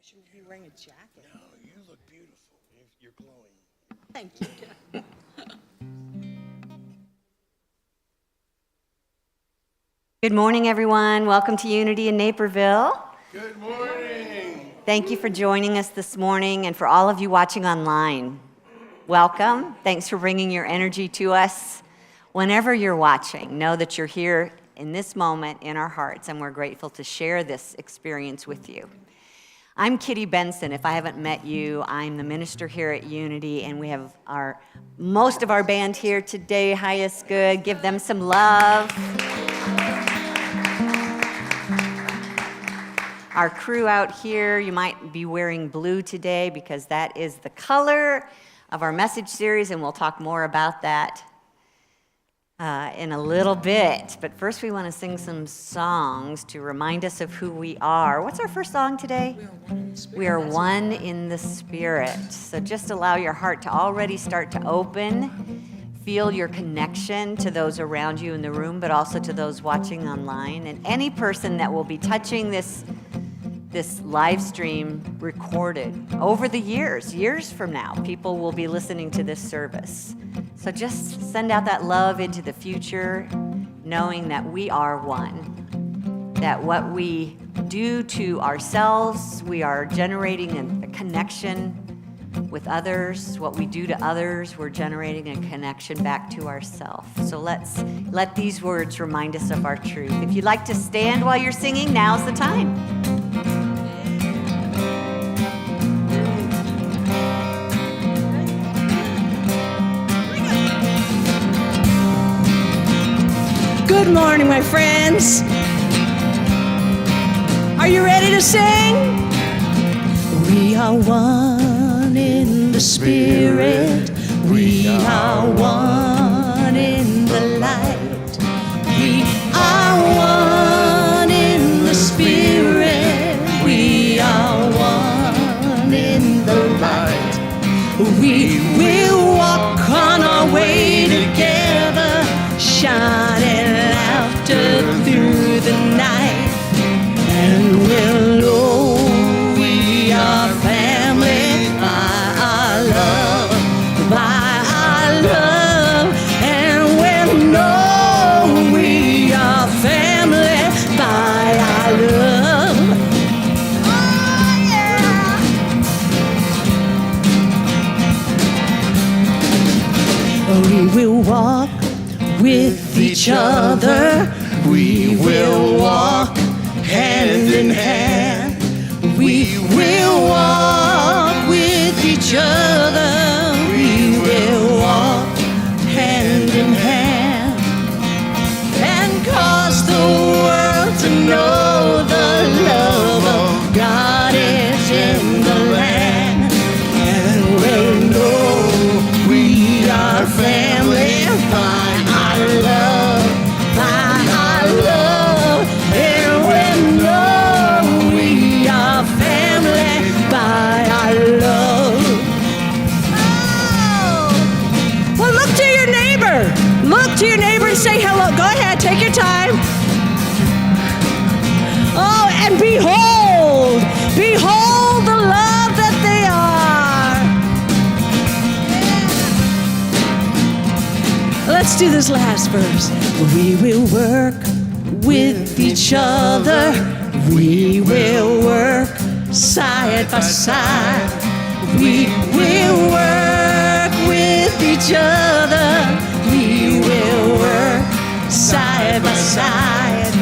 Shouldn't be wearing a jacket. No, you look beautiful. You're glowing. Thank you. Good morning, everyone. Welcome to Unity in Naperville. Good morning. Thank you for joining us this morning, and for all of you watching online. Welcome. Thanks for bringing your energy to us. Whenever you're watching, know that you're here in this moment in our hearts, and we're grateful to share this experience with you. I'm Kity Benson. If I haven't met you, I'm the minister here at Unity, and we have most of our band here today. Highest good. Give them some love. Our crew out here, you might be wearing blue today because that is the color of our message series, and we'll talk more about that in a little bit. But first we want to sing some songs to remind us of who we are. What's our first song today? We are one in the Spirit. So just allow your heart to already start to open. Feel your connection to those around you in the room, but also to those watching online. And any person that will be touching this live stream recorded over the years from now, people will be listening to this service. So just send out that love into the future, knowing that we are one, that what we do to ourselves, we are generating a connection with others. What we do to others, we're generating a connection back to ourselves. So let's let these words remind us of our truth. If you'd like to stand while you're singing, now's the time. Good morning, my friends. Are you ready to sing? We are one in the Spirit. We are one in the light. We are one in the Spirit. We are one in the light. We will walk on our way together, shining laughter through the night, and we'll know we are family by our love, and we'll know we are family by our love. Oh, yeah. We will walk with each other, we will walk hand in hand. We will walk with each other, we will walk hand in hand, and cause the world to know the love of God is in the land, and we'll know we are family by our love, and we know we are family by our love. Oh. Well, look to your neighbor. Look to your neighbor and say hello. Go ahead, take your time. Oh, and behold the love that they are. Let's do this last verse. We will work with each other. We will work side by side. We will work with each other. We will work side by side.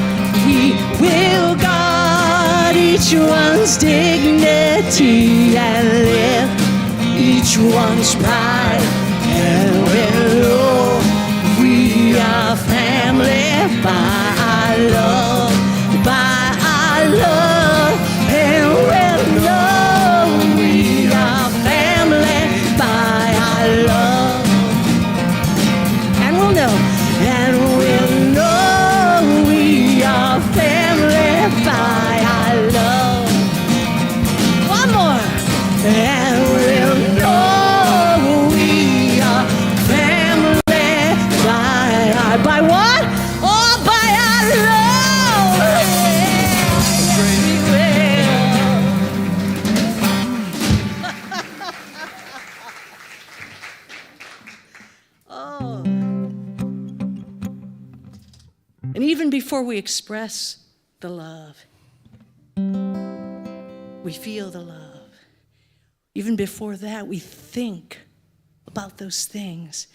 We will guard each one's dignity and lift each one's pride, and we'll know we are family by our love, and we'll know we are family by our love, and we'll know we are family by our love. One more, and we'll know we are family by what? Oh, by our love. Yes, we will. And even before we express the love, we feel the love. Even before that, we think about those things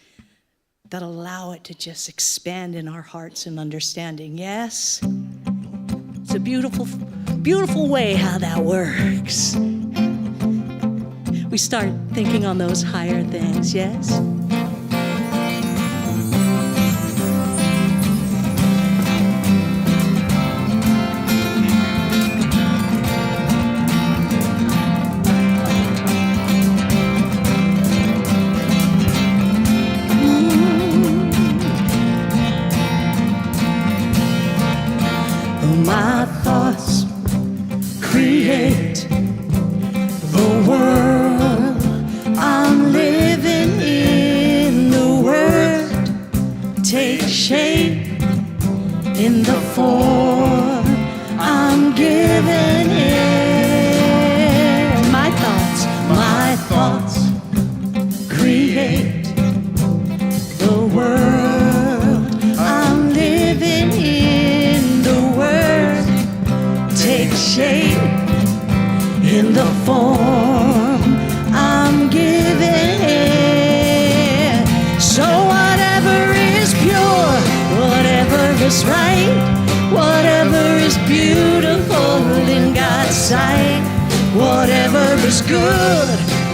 that allow it to just expand in our hearts and understanding. Yes, it's a beautiful, beautiful way how that works. We start thinking on those higher things, yes? My thoughts create the world. I'm living in the world. Take shape in the form I'm giving it. My thoughts create the world. I'm living in the world. Take shape in the form I'm giving it. So whatever is pure, whatever is right, whatever is beautiful in God's sight, whatever is good,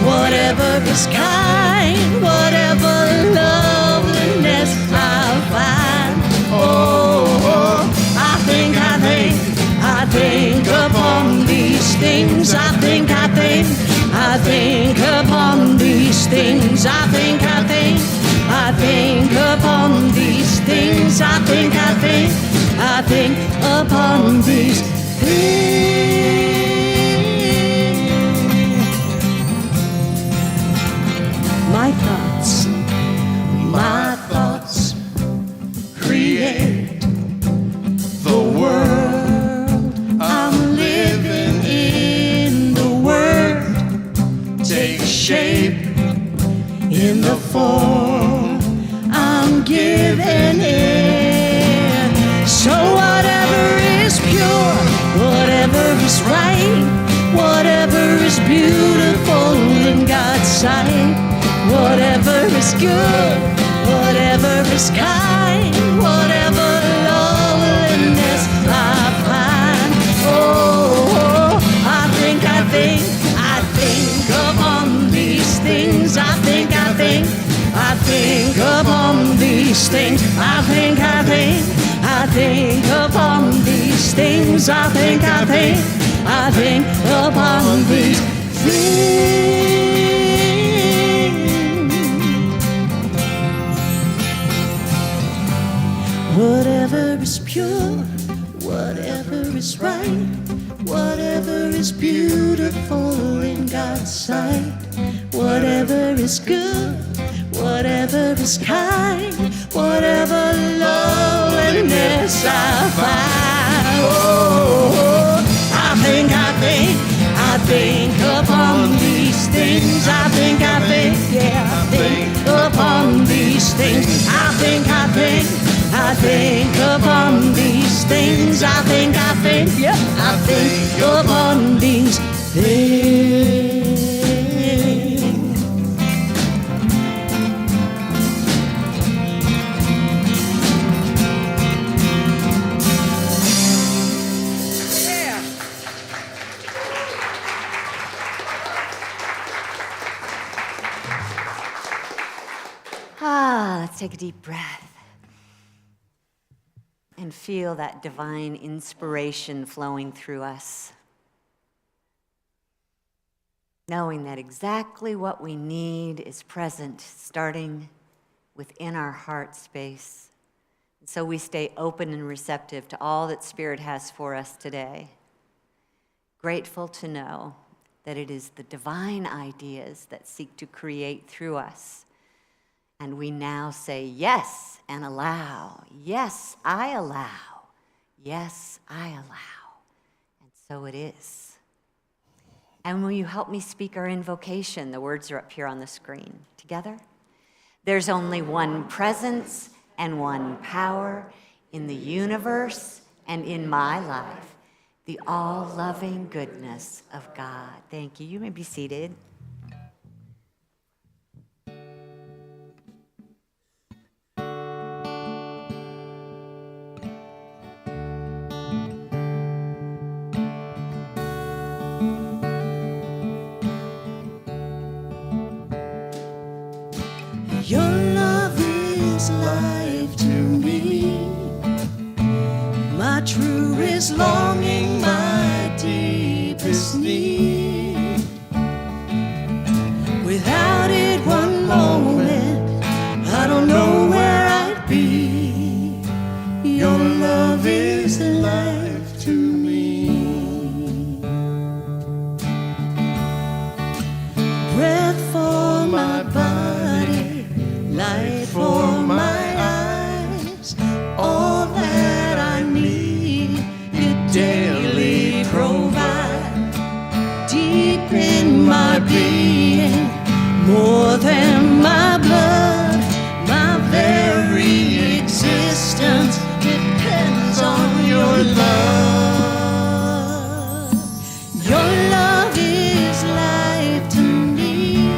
whatever is kind, whatever loveliness I find. Oh, I think upon these things. I think upon these things. I think upon these things. I think upon these things. My thoughts create the world. I'm living in the world. Take shape in the form I'm giving it. So whatever is pure, whatever is right, whatever is beautiful in God's sight, whatever is good, whatever is kind, whatever loveliness I find. Oh, I think upon these things. I think upon these things. I think upon these things. I think upon these things. Whatever is pure, whatever is right, whatever is beautiful in God's sight, whatever is good, whatever is kind, whatever loveliness I find. Oh, I think upon these things. I think upon these things. I think upon these things. I think upon these things. Let's take a deep breath and feel that divine inspiration flowing through us. Knowing that exactly what we need is present, starting within our heart space. And so we stay open and receptive to all that Spirit has for us today. Grateful to know that it is the divine ideas that seek to create through us. And we now say yes and allow. Yes, I allow. Yes, I allow. And so it is. And will you help me speak our invocation? The words are up here on the screen. Together? There's only one presence and one power in the universe and in my life, the all-loving goodness of God. Thank you. You may be seated. Your love is life to me. My truest longing, my deepest need. Without it one moment, I don't know where I'd be. Your love is life to me. Breath for my body, light for my eyes, all that I need, you daily provide. Deep in my being, more than my blood, my very existence depends on your love. Your love is life to me.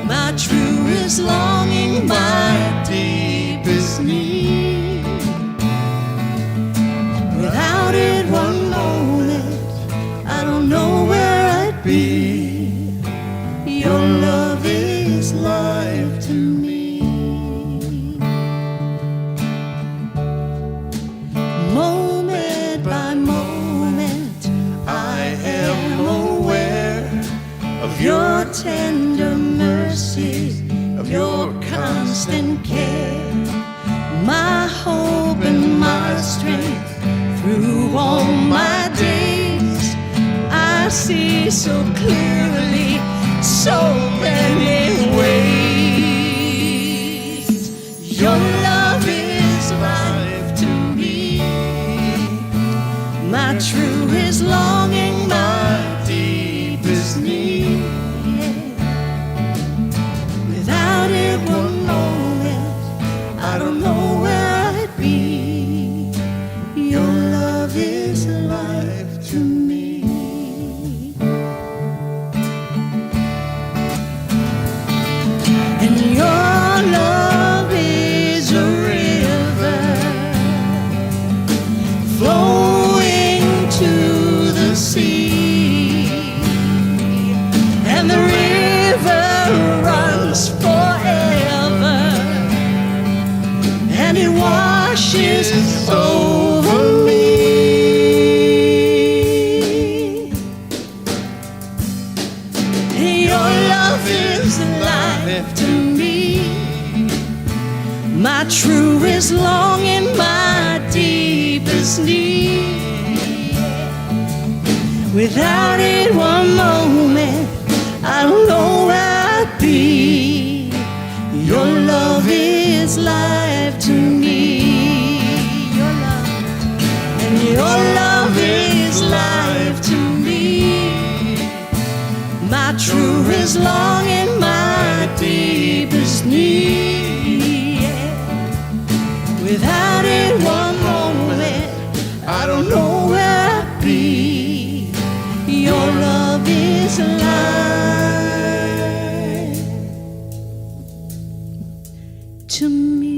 My truest longing, my deepest need. Without it one moment, I don't know where I'd be. Your love is life to me. Moment by moment, I am aware of your tender mercy, of your constant care. My hope and my strength through all my days, I see so clearly, so many ways. Your love is life to me. My truest longing, my deepest need. Without it one moment, I don't know where I'd be. Your love is life to me. And your love is a river flowing to the sea. And the river runs forever, and it washes over me. Your love is life to me. My truest longing, my deepest need. Without it one moment, I don't know where I'd be. Your love is life to me. Your love, and your love is life to me. My truest longing, my deepest need. Without it one moment, I don't know where I'd be. Your love is life to me.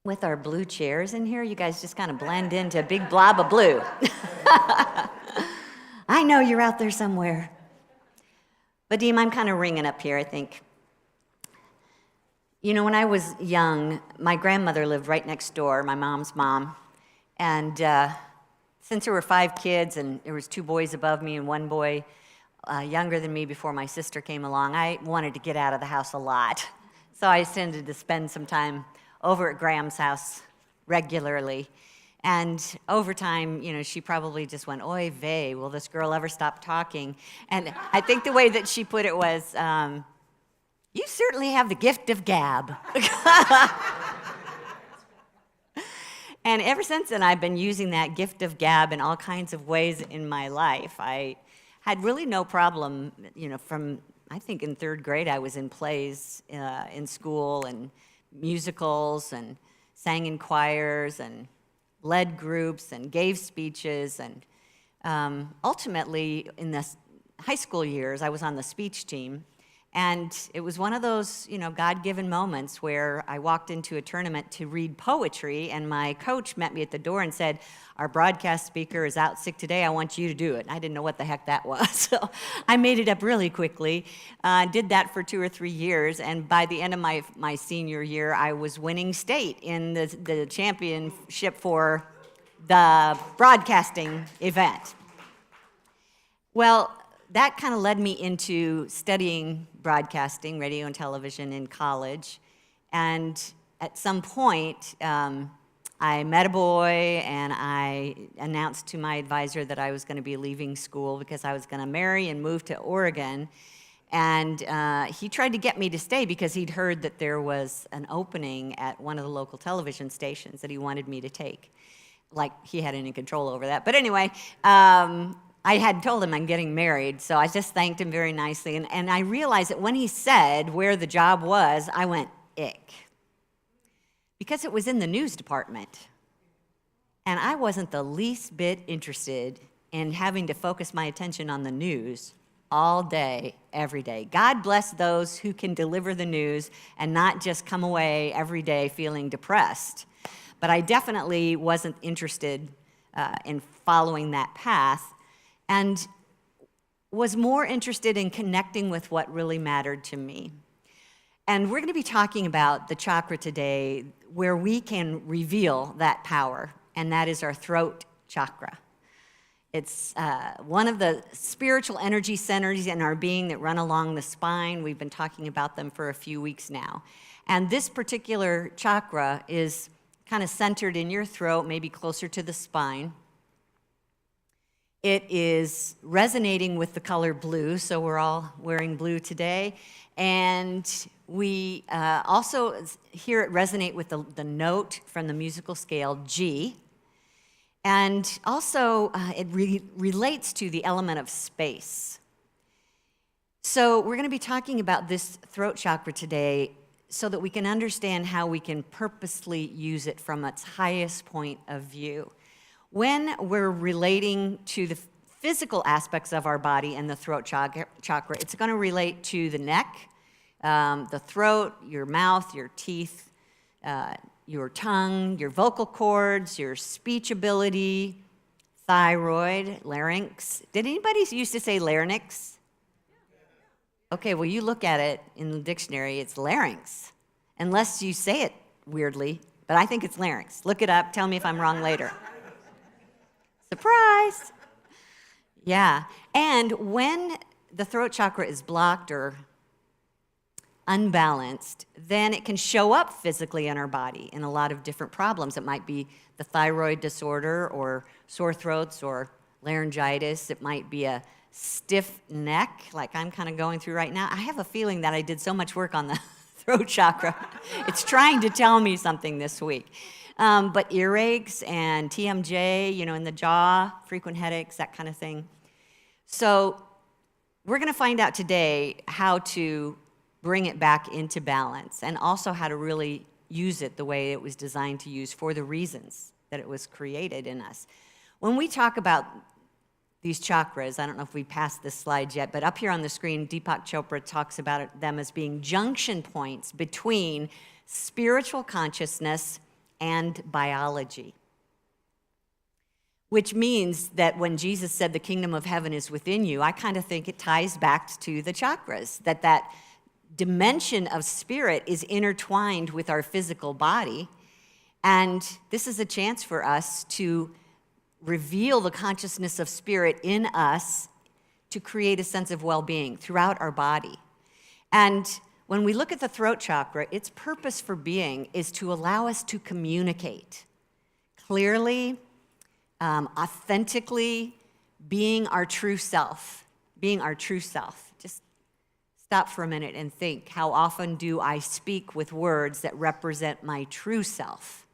With our blue chairs in here, you guys just kind of blend into a big blob of blue. I know you're out there somewhere. Vadim, I'm kind of ringing up here, I think. You know, when I was young, my grandmother lived right next door, my mom's mom. And since there were 5 kids and there was 2 boys above me and 1 boy younger than me before my sister came along, I wanted to get out of the house a lot. So I tended to spend some time over at Graham's house regularly. And over time, she probably just went, oy vey, will this girl ever stop talking? And I think the way that she put it was, you certainly have the gift of gab. And ever since then, I've been using that gift of gab in all kinds of ways in my life. I had really no problem, from, I think in third grade, I was in plays in school and musicals and sang in choirs and led groups and gave speeches. And ultimately, in the high school years, I was on the speech team. And it was one of those, God-given moments where I walked into a tournament to read poetry, and my coach met me at the door and said, our broadcast speaker is out sick today, I want you to do it. And I didn't know what the heck that was, so I made it up really quickly, did that for 2 or 3 years, and by the end of my senior year, I was winning state in the championship for the broadcasting event. Well, that kind of led me into studying broadcasting, radio and television in college. And at some point, I met a boy, and I announced to my advisor that I was going to be leaving school because I was going to marry and move to Oregon. And he tried to get me to stay because he'd heard that there was an opening at one of the local television stations that he wanted me to take. Like he had any control over that. But anyway, I had told him I'm getting married, so I just thanked him very nicely. And I realized that when he said where the job was, I went, ick. Because it was in the news department. And I wasn't the least bit interested in having to focus my attention on the news all day, every day. God bless those who can deliver the news and not just come away every day feeling depressed. But I definitely wasn't interested in following that path, and was more interested in connecting with what really mattered to me. And we're going to be talking about the chakra today where we can reveal that power, and that is our throat chakra. It's one of the spiritual energy centers in our being that run along the spine. We've been talking about them for a few weeks now. And this particular chakra is kind of centered in your throat, maybe closer to the spine. It is resonating with the color blue, so we're all wearing blue today. And we also hear it resonate with the note from the musical scale G. And also it relates to the element of space. So we're going to be talking about this throat chakra today so that we can understand how we can purposely use it from its highest point of view. When we're relating to the physical aspects of our body and the throat chakra, it's going to relate to the neck, the throat, your mouth, your teeth, your tongue, your vocal cords, your speech ability, thyroid, larynx. Did anybody used to say larynx? Okay, well, you look at it in the dictionary, it's larynx, unless you say it weirdly, but I think it's larynx. Look it up, tell me if I'm wrong later. Surprise! Yeah, and when the throat chakra is blocked or unbalanced, then it can show up physically in our body in a lot of different problems. It might be the thyroid disorder or sore throats or laryngitis. It might be a stiff neck, like I'm kind of going through right now. I have a feeling that I did so much work on the throat chakra. It's trying to tell me something this week. But earaches and TMJ, in the jaw, frequent headaches, that kind of thing. So we're going to find out today how to bring it back into balance and also how to really use it the way it was designed to use for the reasons that it was created in us. When we talk about these chakras, I don't know if we passed this slide yet, but up here on the screen, Deepak Chopra talks about them as being junction points between spiritual consciousness and biology. Which means that when Jesus said the kingdom of heaven is within you, I kind of think it ties back to the chakras, that dimension of spirit is intertwined with our physical body. And this is a chance for us to reveal the consciousness of spirit in us to create a sense of well-being throughout our body. And when we look at the throat chakra, its purpose for being is to allow us to communicate clearly, authentically, being our true self. Being our true self. Just stop for a minute and think, how often do I speak with words that represent my true self?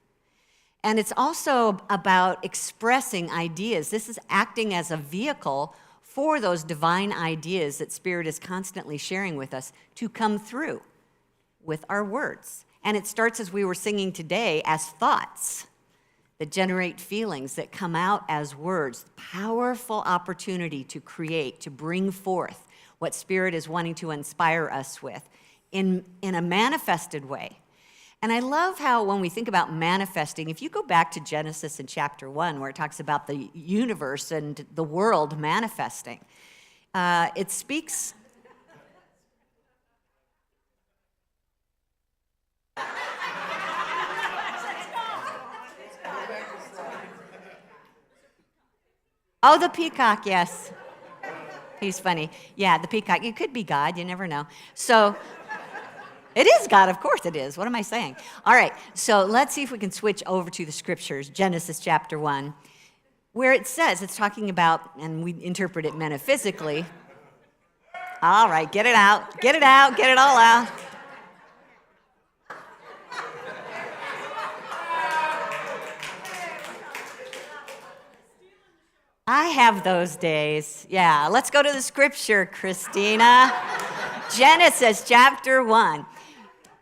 And it's also about expressing ideas. This is acting as a vehicle for those divine ideas that Spirit is constantly sharing with us to come through with our words. And it starts, as we were singing today, as thoughts that generate feelings that come out as words. Powerful opportunity to create, to bring forth what Spirit is wanting to inspire us with in a manifested way. And I love how when we think about manifesting, if you go back to Genesis in chapter 1, where it talks about the universe and the world manifesting, it speaks. Oh, the peacock, yes. He's funny. Yeah, the peacock. It could be God. You never know. So it is God. Of course it is. What am I saying? All right. So let's see if we can switch over to the scriptures, Genesis chapter 1, where it says, it's talking about, and we interpret it metaphysically. All right, get it out. Get it out. Get it all out. I have those days. Yeah, let's go to the scripture, Christina. Genesis chapter 1.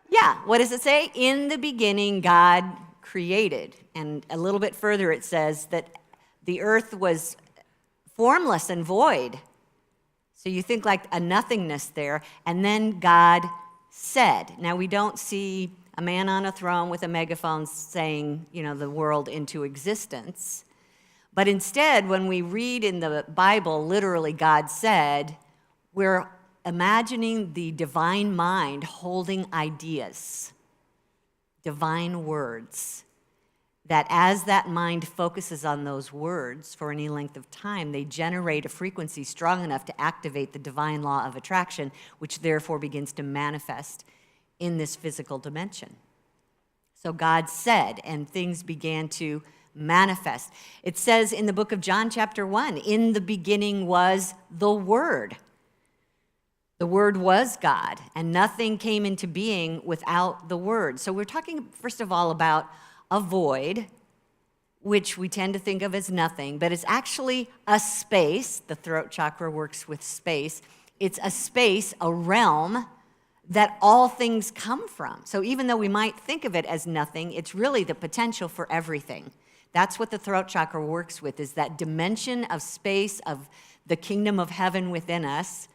Yeah, what does it say? In the beginning, God created. And a little bit further, it says that the earth was formless and void. So you think like a nothingness there. And then God said. Now, we don't see a man on a throne with a megaphone saying, the world into existence. But instead, when we read in the Bible, literally, God said, we're imagining the divine mind holding ideas, divine words, that as that mind focuses on those words for any length of time, they generate a frequency strong enough to activate the divine law of attraction, which therefore begins to manifest in this physical dimension. So God said, and things began to manifest. It says in the book of John chapter 1, in the beginning was the Word. The Word was God, and nothing came into being without the Word. So we're talking, first of all, about a void, which we tend to think of as nothing, but it's actually a space. The throat chakra works with space. It's a space, a realm, that all things come from. So even though we might think of it as nothing, it's really the potential for everything. That's what the throat chakra works with, is that dimension of space of the kingdom of heaven within us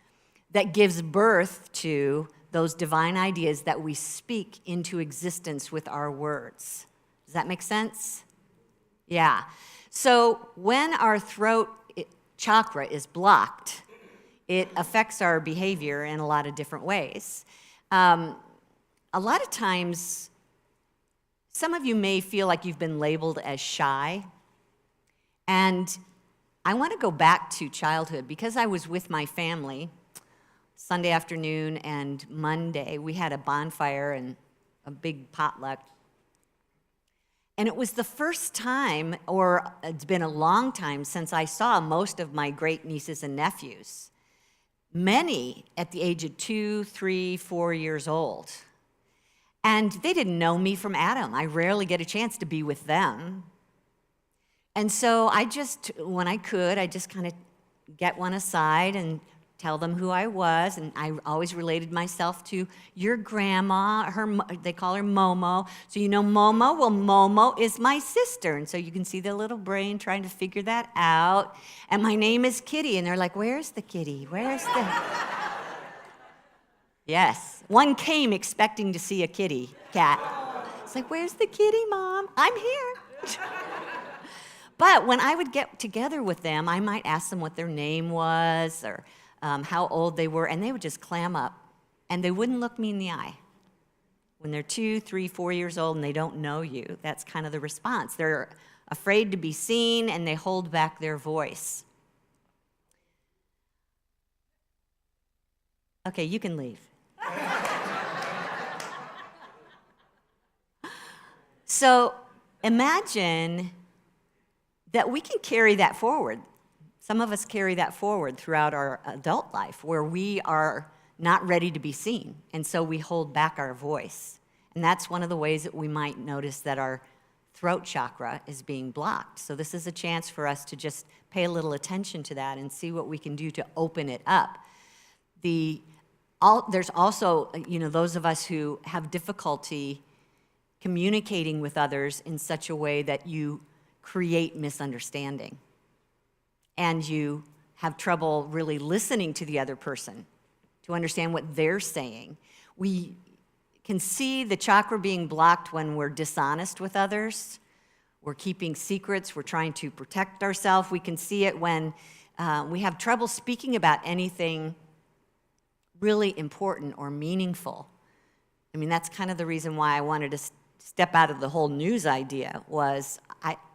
that gives birth to those divine ideas that we speak into existence with our words. Does that make sense? Yeah. So when our throat chakra is blocked, it affects our behavior in a lot of different ways. A lot of times, some of you may feel like you've been labeled as shy. And I want to go back to childhood because I was with my family Sunday afternoon and Monday. We had a bonfire and a big potluck. And it was the first time, or it's been a long time, since I saw most of my great nieces and nephews. Many at the age of 2, 3, 4 years old. And they didn't know me from Adam. I rarely get a chance to be with them. And so when I could, I just kind of get one aside and tell them who I was. And I always related myself to your grandma. They call her Momo. So you know Momo? Well, Momo is my sister. And so you can see the little brain trying to figure that out. And my name is Kity. And they're like, where's the kitty? Where's the... Yes. One came expecting to see a kitty cat. It's like, where's the kitty, Mom? I'm here. But when I would get together with them, I might ask them what their name was or how old they were, and they would just clam up, and they wouldn't look me in the eye. When they're 2, 3, 4 years old and they don't know you, that's kind of the response. They're afraid to be seen, and they hold back their voice. Okay, you can leave. So imagine that we can carry that forward. Some of us carry that forward throughout our adult life where we are not ready to be seen, and so we hold back our voice. And that's one of the ways that we might notice that our throat chakra is being blocked. So this is a chance for us to just pay a little attention to that and see what we can do to open it up. There's also, those of us who have difficulty communicating with others in such a way that you create misunderstanding. And you have trouble really listening to the other person to understand what they're saying. We can see the chakra being blocked when we're dishonest with others, we're keeping secrets, we're trying to protect ourselves. We can see it when we have trouble speaking about anything really important or meaningful. I mean, that's kind of the reason why I wanted to step out of the whole news idea was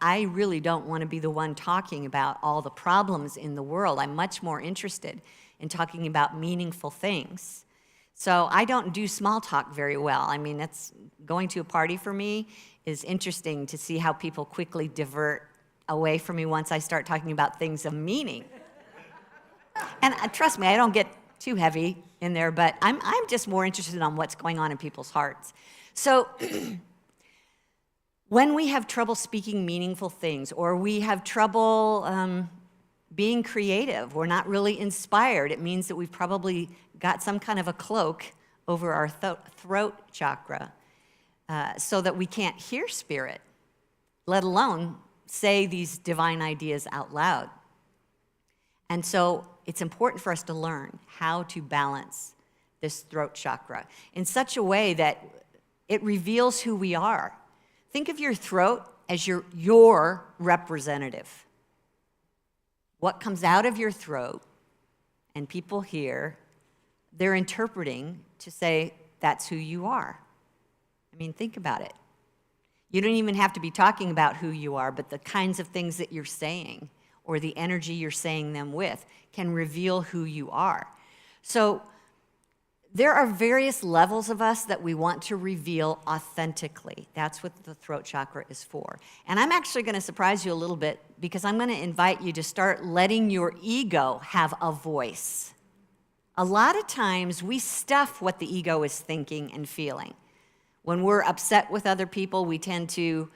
I really don't want to be the one talking about all the problems in the world. I'm much more interested in talking about meaningful things. So I don't do small talk very well. I mean, that's going to a party for me is interesting to see how people quickly divert away from me once I start talking about things of meaning. And trust me, I don't get too heavy in there, but I'm just more interested in what's going on in people's hearts. So when we have trouble speaking meaningful things, or we have trouble being creative, we're not really inspired, it means that we've probably got some kind of a cloak over our throat chakra so that we can't hear spirit, let alone say these divine ideas out loud. And so it's important for us to learn how to balance this throat chakra in such a way that it reveals who we are. Think of your throat as your representative. What comes out of your throat, and people hear, they're interpreting to say, that's who you are. I mean, think about it. You don't even have to be talking about who you are, but the kinds of things that you're saying or the energy you're saying them with can reveal who you are. So there are various levels of us that we want to reveal authentically. That's what the throat chakra is for. And I'm actually going to surprise you a little bit because I'm going to invite you to start letting your ego have a voice. A lot of times we stuff what the ego is thinking and feeling. When we're upset with other people, we tend to,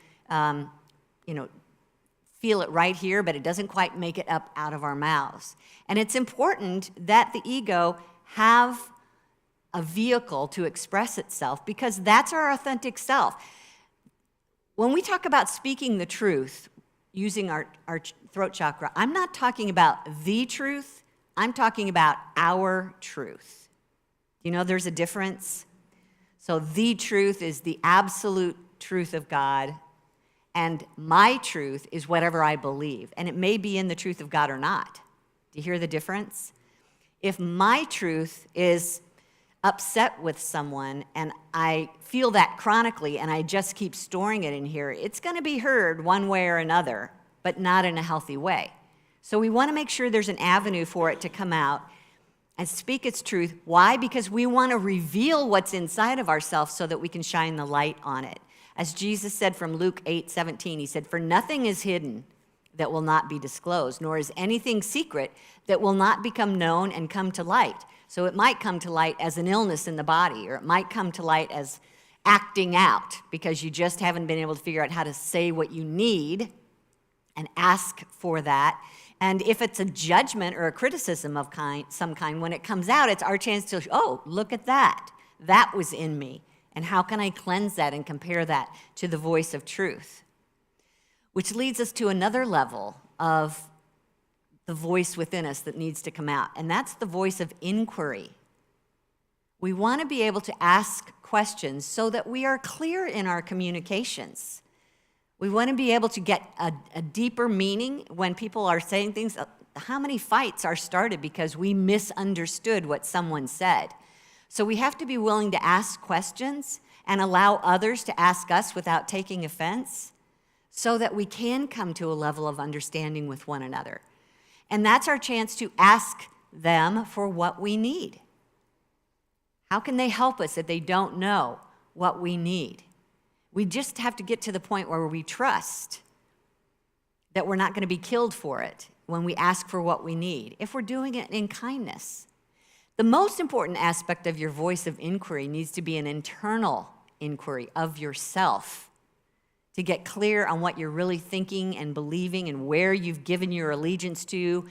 feel it right here, but it doesn't quite make it up out of our mouths. And it's important that the ego have a vehicle to express itself because that's our authentic self. When we talk about speaking the truth, using our throat chakra, I'm not talking about the truth, I'm talking about our truth. You know there's a difference? So the truth is the absolute truth of God, and my truth is whatever I believe. And it may be in the truth of God or not. Do you hear the difference? If my truth is upset with someone and I feel that chronically and I just keep storing it in here, it's going to be heard one way or another, but not in a healthy way. So we want to make sure there's an avenue for it to come out and speak its truth. Why? Because we want to reveal what's inside of ourselves so that we can shine the light on it. As Jesus said from Luke 8:17, he said, "For nothing is hidden that will not be disclosed, nor is anything secret that will not become known and come to light." So it might come to light as an illness in the body, or it might come to light as acting out because you just haven't been able to figure out how to say what you need and ask for that. And if it's a judgment or a criticism of some kind, when it comes out, it's our chance to, oh, look at that. That was in me. And how can I cleanse that and compare that to the voice of truth? Which leads us to another level of the voice within us that needs to come out, and that's the voice of inquiry. We want to be able to ask questions so that we are clear in our communications. We want to be able to get a deeper meaning when people are saying things. How many fights are started because we misunderstood what someone said? So we have to be willing to ask questions and allow others to ask us without taking offense so that we can come to a level of understanding with one another. And that's our chance to ask them for what we need. How can they help us if they don't know what we need? We just have to get to the point where we trust that we're not going to be killed for it when we ask for what we need, if we're doing it in kindness. The most important aspect of your voice of inquiry needs to be an internal inquiry of yourself to get clear on what you're really thinking and believing and where you've given your allegiance to.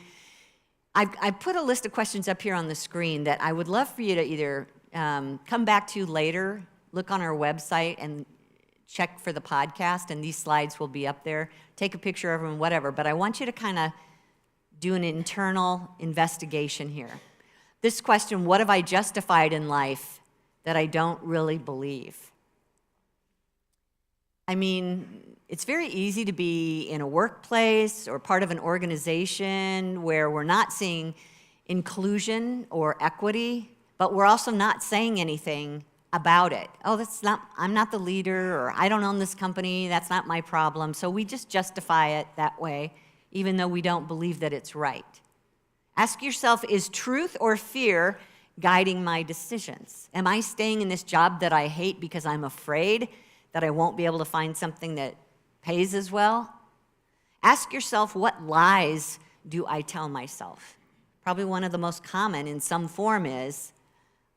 I put a list of questions up here on the screen that I would love for you to either come back to later, look on our website and check for the podcast, and these slides will be up there. Take a picture of them, whatever. But I want you to kind of do an internal investigation here. This question, what have I justified in life that I don't really believe? I mean, it's very easy to be in a workplace or part of an organization where we're not seeing inclusion or equity, but we're also not saying anything about it. Oh, I'm not the leader, or I don't own this company, that's not my problem. So we just justify it that way, even though we don't believe that it's right. Ask yourself, is truth or fear guiding my decisions? Am I staying in this job that I hate because I'm afraid that I won't be able to find something that pays as well? Ask yourself, what lies do I tell myself? Probably one of the most common in some form is,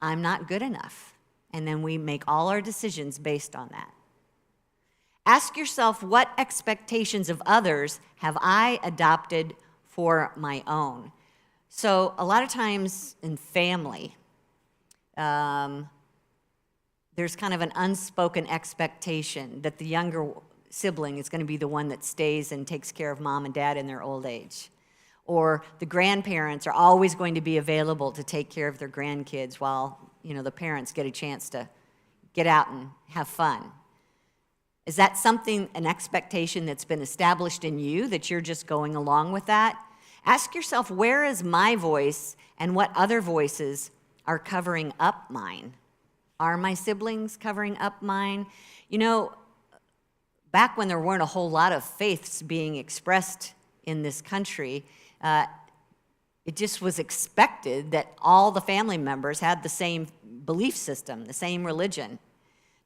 I'm not good enough. And then we make all our decisions based on that. Ask yourself, what expectations of others have I adopted for my own? So a lot of times in family, there's kind of an unspoken expectation that the younger sibling is going to be the one that stays and takes care of mom and dad in their old age. Or the grandparents are always going to be available to take care of their grandkids while, the parents get a chance to get out and have fun. Is that something, an expectation that's been established in you, that you're just going along with that? Ask yourself, where is my voice and what other voices are covering up mine? Are my siblings covering up mine? Back when there weren't a whole lot of faiths being expressed in this country, it just was expected that all the family members had the same belief system, the same religion.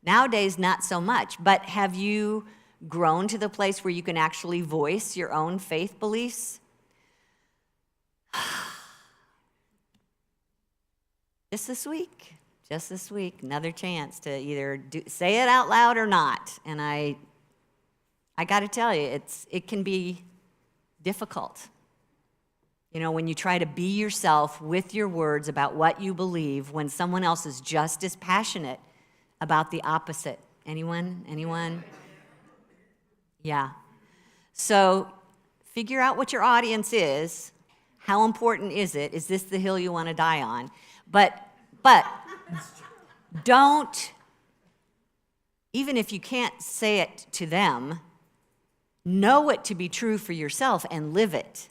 Nowadays, not so much. But have you grown to the place where you can actually voice your own faith beliefs? Just this week, another chance to either say it out loud or not. And I got to tell you, it can be difficult. When you try to be yourself with your words about what you believe when someone else is just as passionate about the opposite. Anyone? Yeah. So figure out what your audience is. How important is it? Is this the hill you want to die on? But don't, even if you can't say it to them, know it to be true for yourself and live it.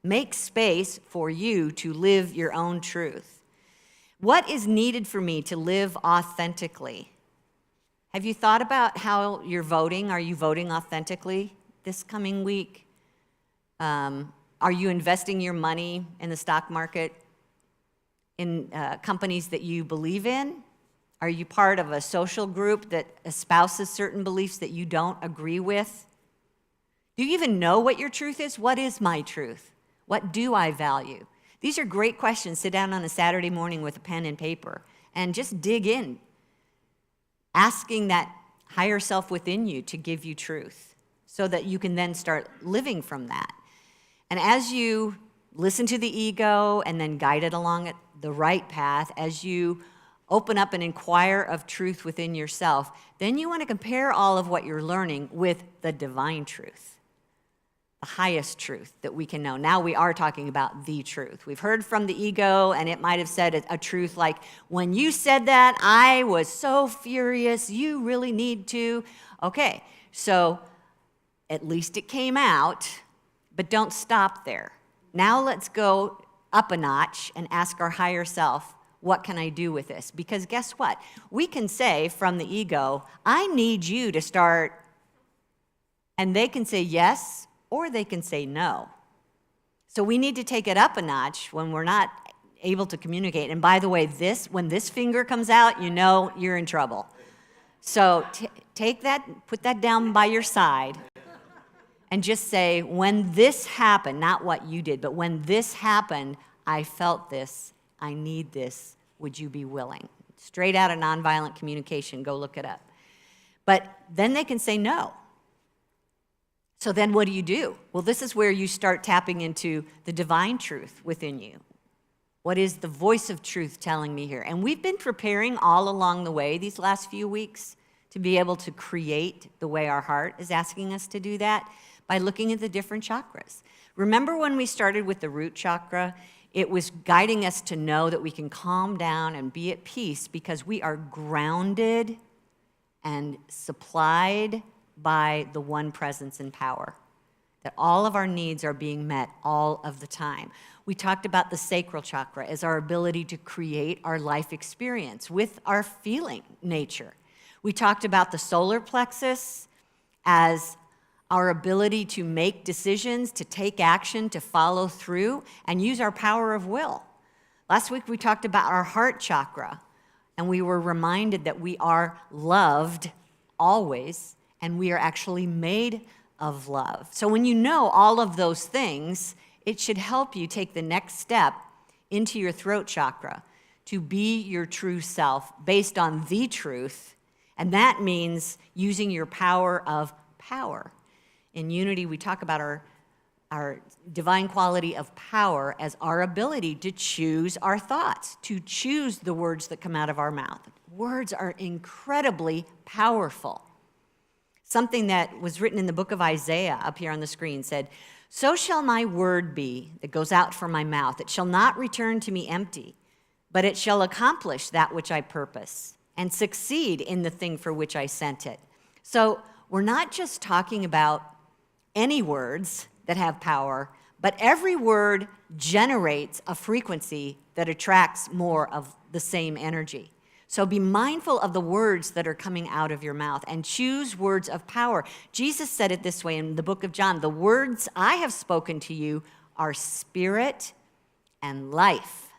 Make space for you to live your own truth. What is needed for me to live authentically? Have you thought about how you're voting? Are you voting authentically this coming week? Are you investing your money in the stock market in companies that you believe in? Are you part of a social group that espouses certain beliefs that you don't agree with? Do you even know what your truth is? What is my truth? What do I value? These are great questions. Sit down on a Saturday morning with a pen and paper and just dig in, asking that higher self within you to give you truth so that you can then start living from that. And as you listen to the ego and then guide it along the right path, as you open up and inquire of truth within yourself, then you want to compare all of what you're learning with the divine truth. The highest truth that we can know. Now we are talking about the truth. We've heard from the ego, and it might have said a truth like, when you said that, I was so furious, you really need to. Okay, so at least it came out, but don't stop there. Now let's go up a notch and ask our higher self, what can I do with this? Because guess what? We can say from the ego, I need you to start, and they can say yes, or they can say no. So we need to take it up a notch when we're not able to communicate. And by the way, when this finger comes out, you know you're in trouble. So take that, put that down by your side, And just say, when this happened, not what you did, but when this happened, I felt this, I need this, would you be willing? Straight out of nonviolent communication, go look it up. But then they can say no. So then what do? Well, this is where you start tapping into the divine truth within you. What is the voice of truth telling me here? And we've been preparing all along the way these last few weeks to be able to create the way our heart is asking us to do that by looking at the different chakras. Remember when we started with the root chakra? It was guiding us to know that we can calm down and be at peace because we are grounded and supplied by the one presence and power, that all of our needs are being met all of the time. We talked about the sacral chakra as our ability to create our life experience with our feeling nature. We talked about the solar plexus as our ability to make decisions, to take action, to follow through, and use our power of will. Last week we talked about our heart chakra, and we were reminded that we are loved always, and we are actually made of love. So when you know all of those things, it should help you take the next step into your throat chakra to be your true self based on the truth, and that means using your power of power. In Unity, we talk about our divine quality of power as our ability to choose our thoughts, to choose the words that come out of our mouth. Words are incredibly powerful. Something that was written in the book of Isaiah up here on the screen said, "So shall my word be that goes out from my mouth. It shall not return to me empty, but it shall accomplish that which I purpose and succeed in the thing for which I sent it." So we're not just talking about any words that have power, but every word generates a frequency that attracts more of the same energy. So be mindful of the words that are coming out of your mouth and choose words of power. Jesus said it this way in the book of John, "The words I have spoken to you are spirit and life."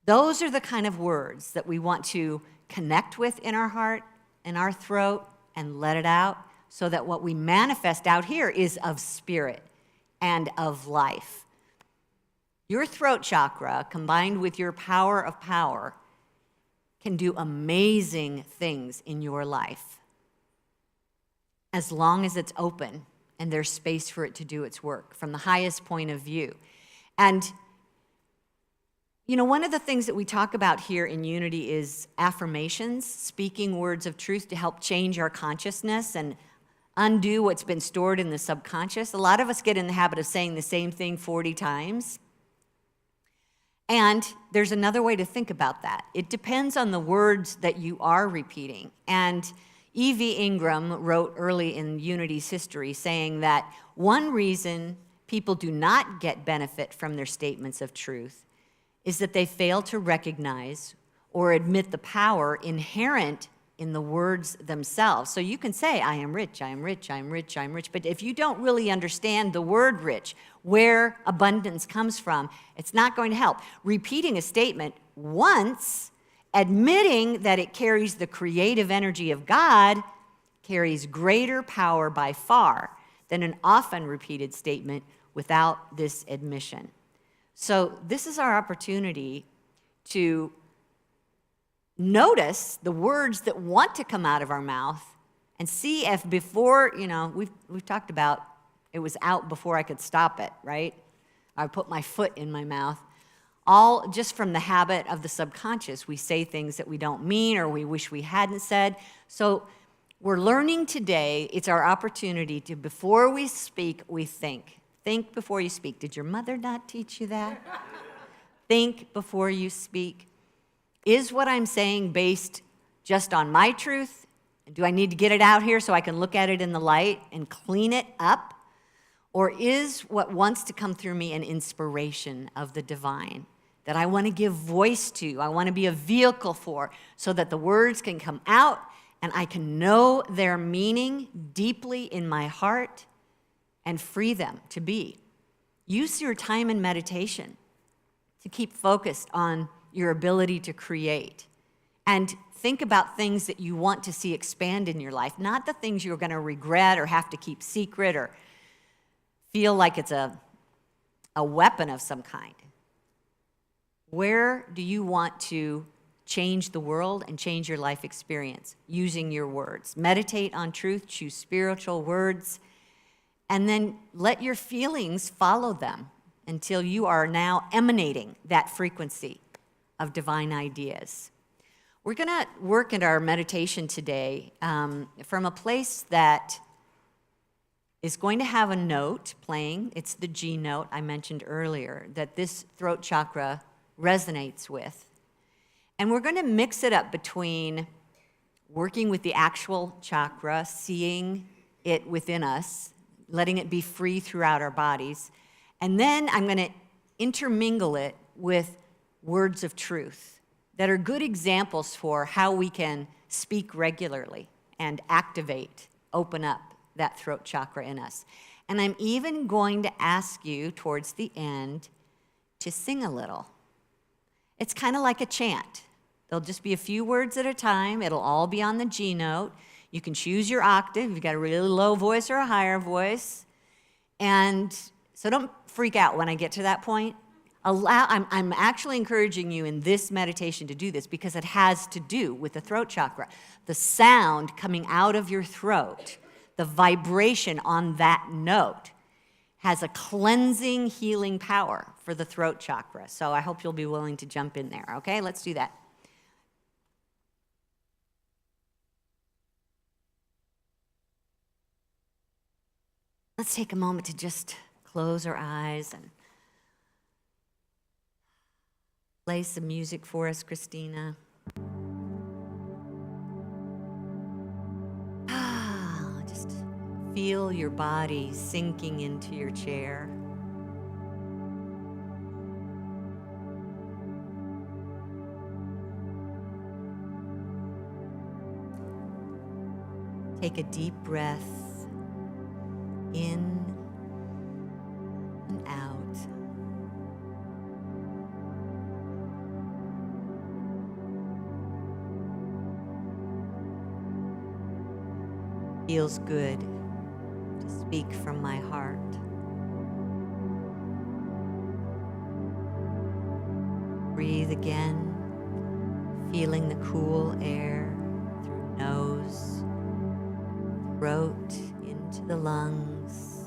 Those are the kind of words that we want to connect with in our heart, in our throat, and let it out, so that what we manifest out here is of spirit and of life. Your throat chakra, combined with your power of power, can do amazing things in your life, as long as it's open and there's space for it to do its work from the highest point of view. And you know, one of the things that we talk about here in Unity is affirmations, speaking words of truth to help change our consciousness and undo what's been stored in the subconscious. A lot of us get in the habit of saying the same thing 40 times. And there's another way to think about that. It depends on the words that you are repeating. And E.V. Ingram wrote early in Unity's history saying that one reason people do not get benefit from their statements of truth is that they fail to recognize or admit the power inherent in the words themselves. So you can say, "I am rich, I am rich, I am rich, I am rich," but if you don't really understand the word rich, where abundance comes from, it's not going to help. Repeating a statement once, admitting that it carries the creative energy of God, carries greater power by far than an often repeated statement without this admission. So this is our opportunity to notice the words that want to come out of our mouth and see if before, we've talked about it was out before I could stop it, right? I put my foot in my mouth. All just from the habit of the subconscious. We say things that we don't mean or we wish we hadn't said. So we're learning today, it's our opportunity to, before we speak, we think. Think before you speak. Did your mother not teach you that? Think before you speak. Is what I'm saying based just on my truth? Do I need to get it out here so I can look at it in the light and clean it up? Or is what wants to come through me an inspiration of the divine that I want to give voice to, I want to be a vehicle for, so that the words can come out and I can know their meaning deeply in my heart and free them to be? Use your time in meditation to keep focused on your ability to create. And think about things that you want to see expand in your life, not the things you're going to regret or have to keep secret or feel like it's a weapon of some kind. Where do you want to change the world and change your life experience using your words? Meditate on truth, choose spiritual words, and then let your feelings follow them until you are now emanating that frequency of divine ideas. We're going to work in our meditation today from a place that is going to have a note playing. It's the G note I mentioned earlier that this throat chakra resonates with. And we're going to mix it up between working with the actual chakra, seeing it within us, letting it be free throughout our bodies. And then I'm going to intermingle it with words of truth that are good examples for how we can speak regularly and activate, open up that throat chakra in us. And I'm even going to ask you towards the end to sing a little. It's kind of like a chant. There'll just be a few words at a time. It'll all be on the G note. You can choose your octave. You've got a really low voice or a higher voice. And so don't freak out when I get to that point. I'm actually encouraging you in this meditation to do this because it has to do with the throat chakra. The sound coming out of your throat, the vibration on that note has a cleansing, healing power for the throat chakra. So I hope you'll be willing to jump in there, okay? Let's do that. Let's take a moment to just close our eyes and play some music for us, Christina. Just feel your body sinking into your chair. Take a deep breath in and out. Feels good to speak from my heart. Breathe again, feeling the cool air through nose, throat, into the lungs.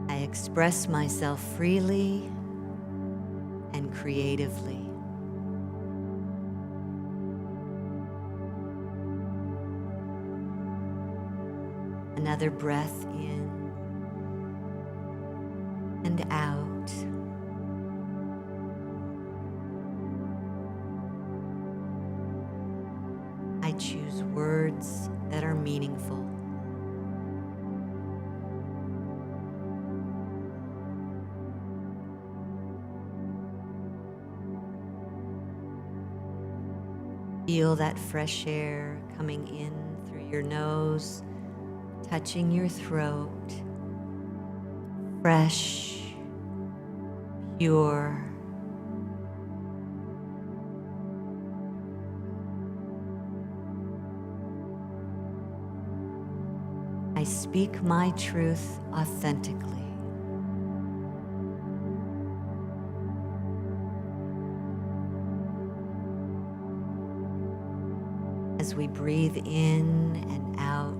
I express myself freely and creatively. Another breath in and out. I choose words that are meaningful. Feel that fresh air coming in through your nose, touching your throat. Fresh, pure. I speak my truth authentically. As we breathe in and out,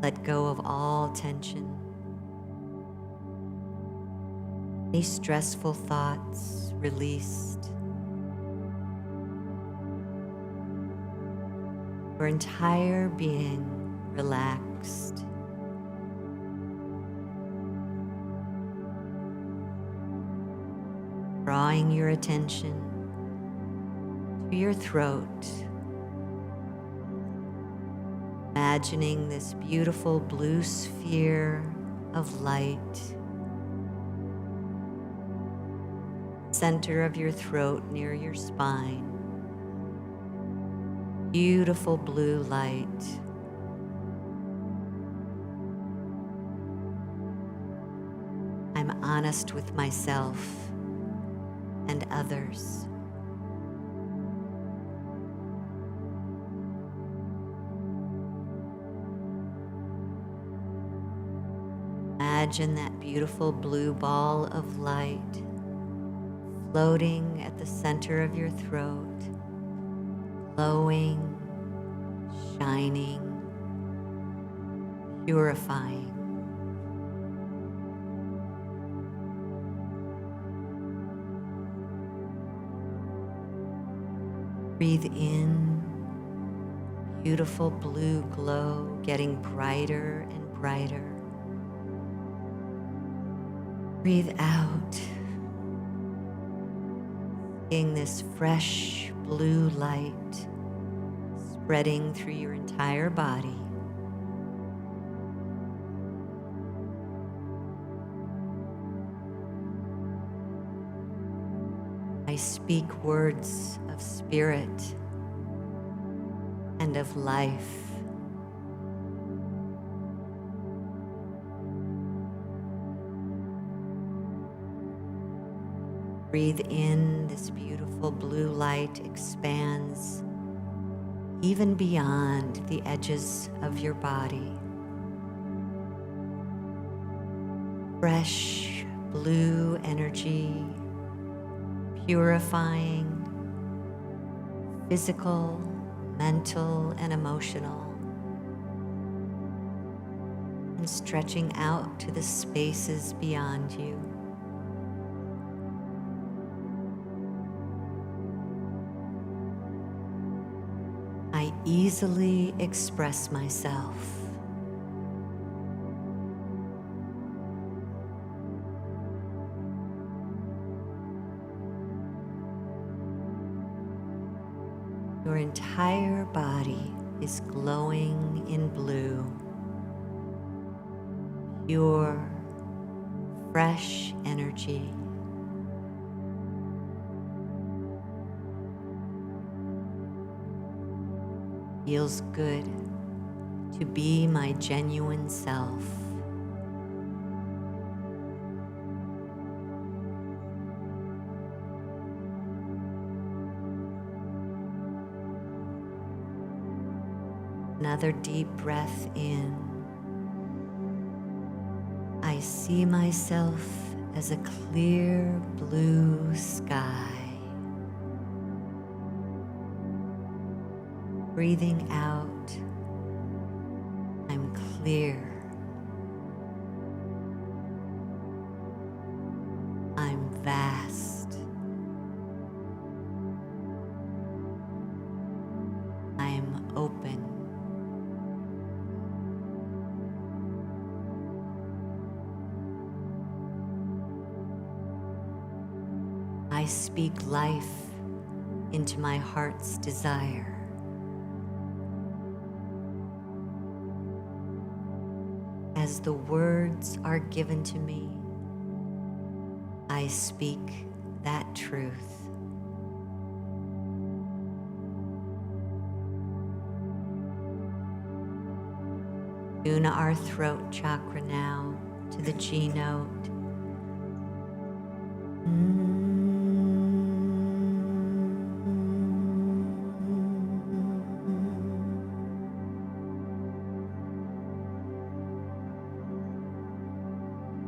let go of all tension. Any stressful thoughts released. Your entire being relaxed. Drawing your attention to your throat. Imagining this beautiful blue sphere of light. Center of your throat near your spine. Beautiful blue light. I'm honest with myself and others. Imagine that beautiful blue ball of light floating at the center of your throat, glowing, shining, purifying. Breathe in, beautiful blue glow getting brighter and brighter. Breathe out, seeing this fresh blue light spreading through your entire body. I speak words of spirit and of life. Breathe in, this beautiful blue light expands even beyond the edges of your body. Fresh blue energy, purifying, physical, mental, and emotional, and stretching out to the spaces beyond you. I easily express myself. Your entire body is glowing in blue, pure, fresh energy. Feels good to be my genuine self. Another deep breath in. I see myself as a clear blue sky. Breathing out, I'm clear. I'm vast. I'm open. I speak life into my heart's desire. As the words are given to me, I speak that truth. Tune our throat chakra now to the G note.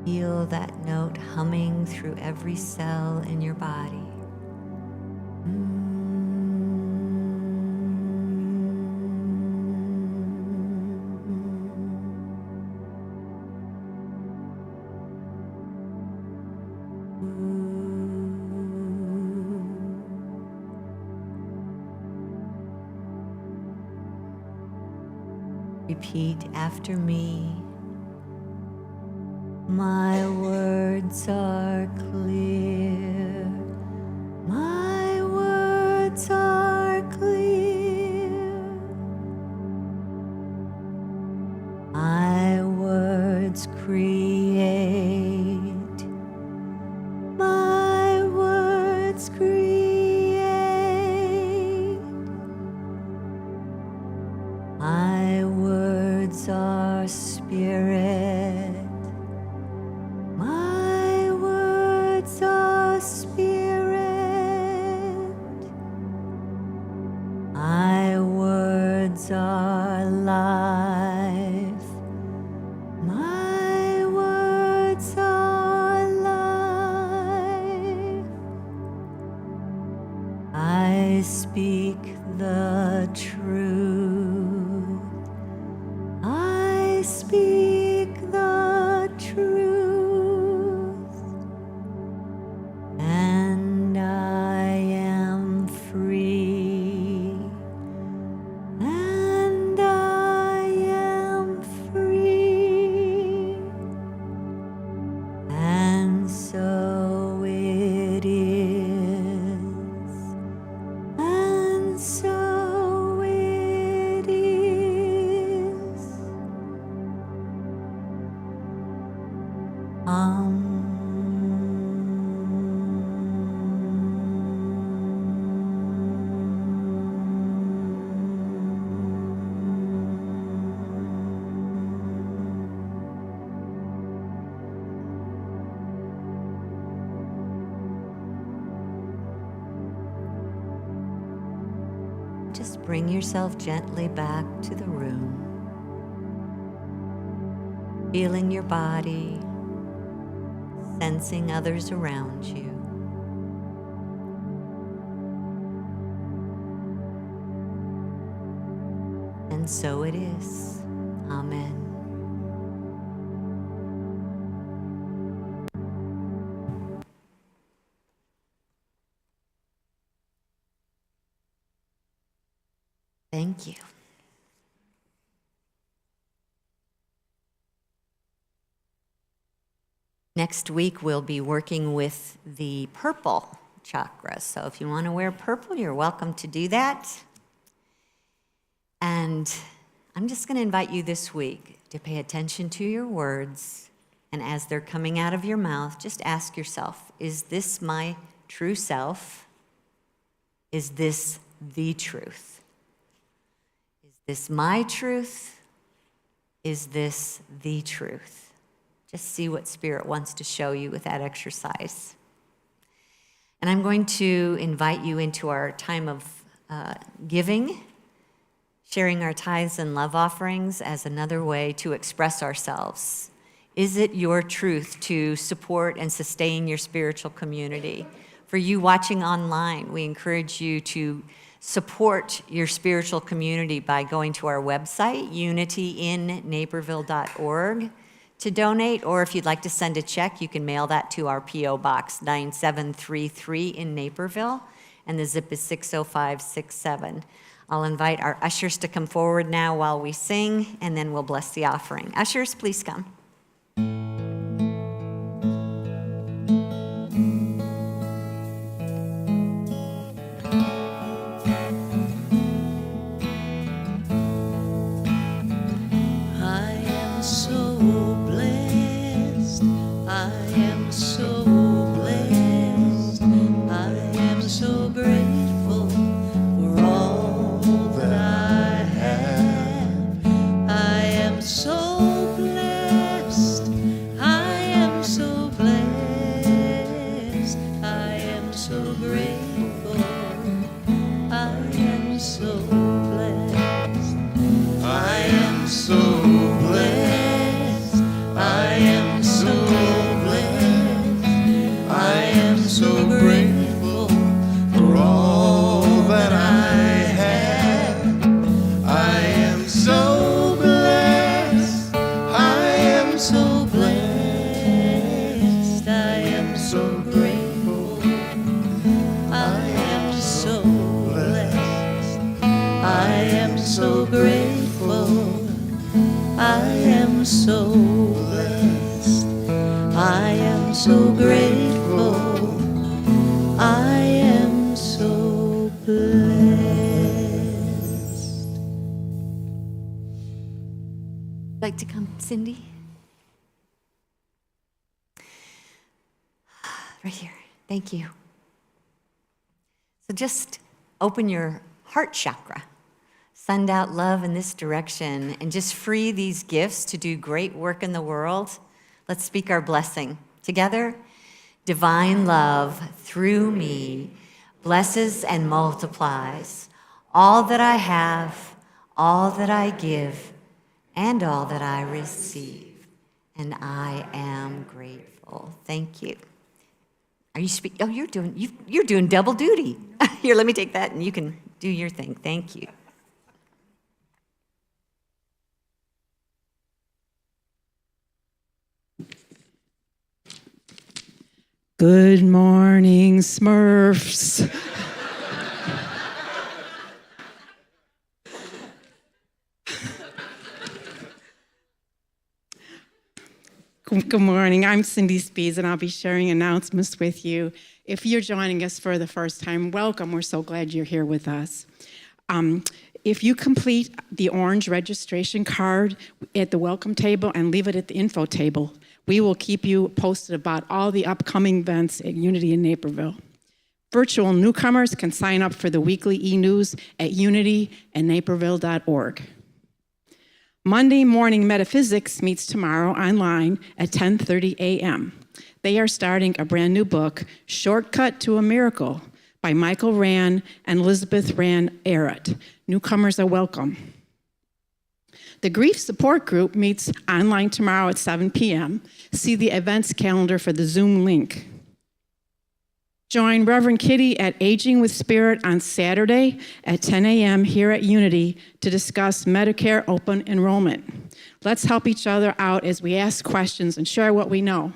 Feel that note humming through every cell in your body. Repeat after me. My words are clear. My words are clear. My words create. My words create. My words are spirit. My words are spirit. My words are life. My words speak the truth. I speak the truth, and I am free, and I am free, and so it is, and so it is. Just bring yourself gently back to the room, feeling your body, sensing others around you. And so it is. Amen. Thank you. Next week, we'll be working with the purple chakra. So if you want to wear purple, you're welcome to do that. And I'm just going to invite you this week to pay attention to your words. And as they're coming out of your mouth, just ask yourself, is this my true self? Is this the truth? Is this my truth? Is this the truth? Just see what Spirit wants to show you with that exercise. And I'm going to invite you into our time of giving, sharing our tithes and love offerings as another way to express ourselves. Is it your truth to support and sustain your spiritual community? For you watching online, we encourage you to support your spiritual community by going to our website, unityinnaperville.org, to donate, or if you'd like to send a check, you can mail that to our P.O. Box 9733 in Naperville, and the zip is 60567. I'll invite our ushers to come forward now while we sing, and then we'll bless the offering. Ushers, please come. Like to come, Cindy? Right here. Thank you. So just open your heart chakra. Send out love in this direction and just free these gifts to do great work in the world. Let's speak our blessing together. Divine love through me blesses and multiplies all that I have, all that I give, and all that I receive. And I am grateful. Thank you. Are you speaking? Oh, you're doing double duty. Here, let me take that and you can do your thing. Thank you. Good morning, Smurfs. Good morning. I'm Cindy Spees, and I'll be sharing announcements with you. If you're joining us for the first time, welcome. We're so glad you're here with us. If you complete the orange registration card at the welcome table and leave it at the info table, we will keep you posted about all the upcoming events at Unity in Naperville. Virtual newcomers can sign up for the weekly e-news at unityandnaperville.org. Monday Morning Metaphysics meets tomorrow online at 10:30 a.m. They are starting a brand new book, Shortcut to a Miracle, by Michael Rand and Elizabeth Rand Arrett. Newcomers are welcome. The Grief Support Group meets online tomorrow at 7 p.m. See the events calendar for the Zoom link. Join Reverend Kity at Aging with Spirit on Saturday at 10 a.m. here at Unity to discuss Medicare open enrollment. Let's help each other out as we ask questions and share what we know.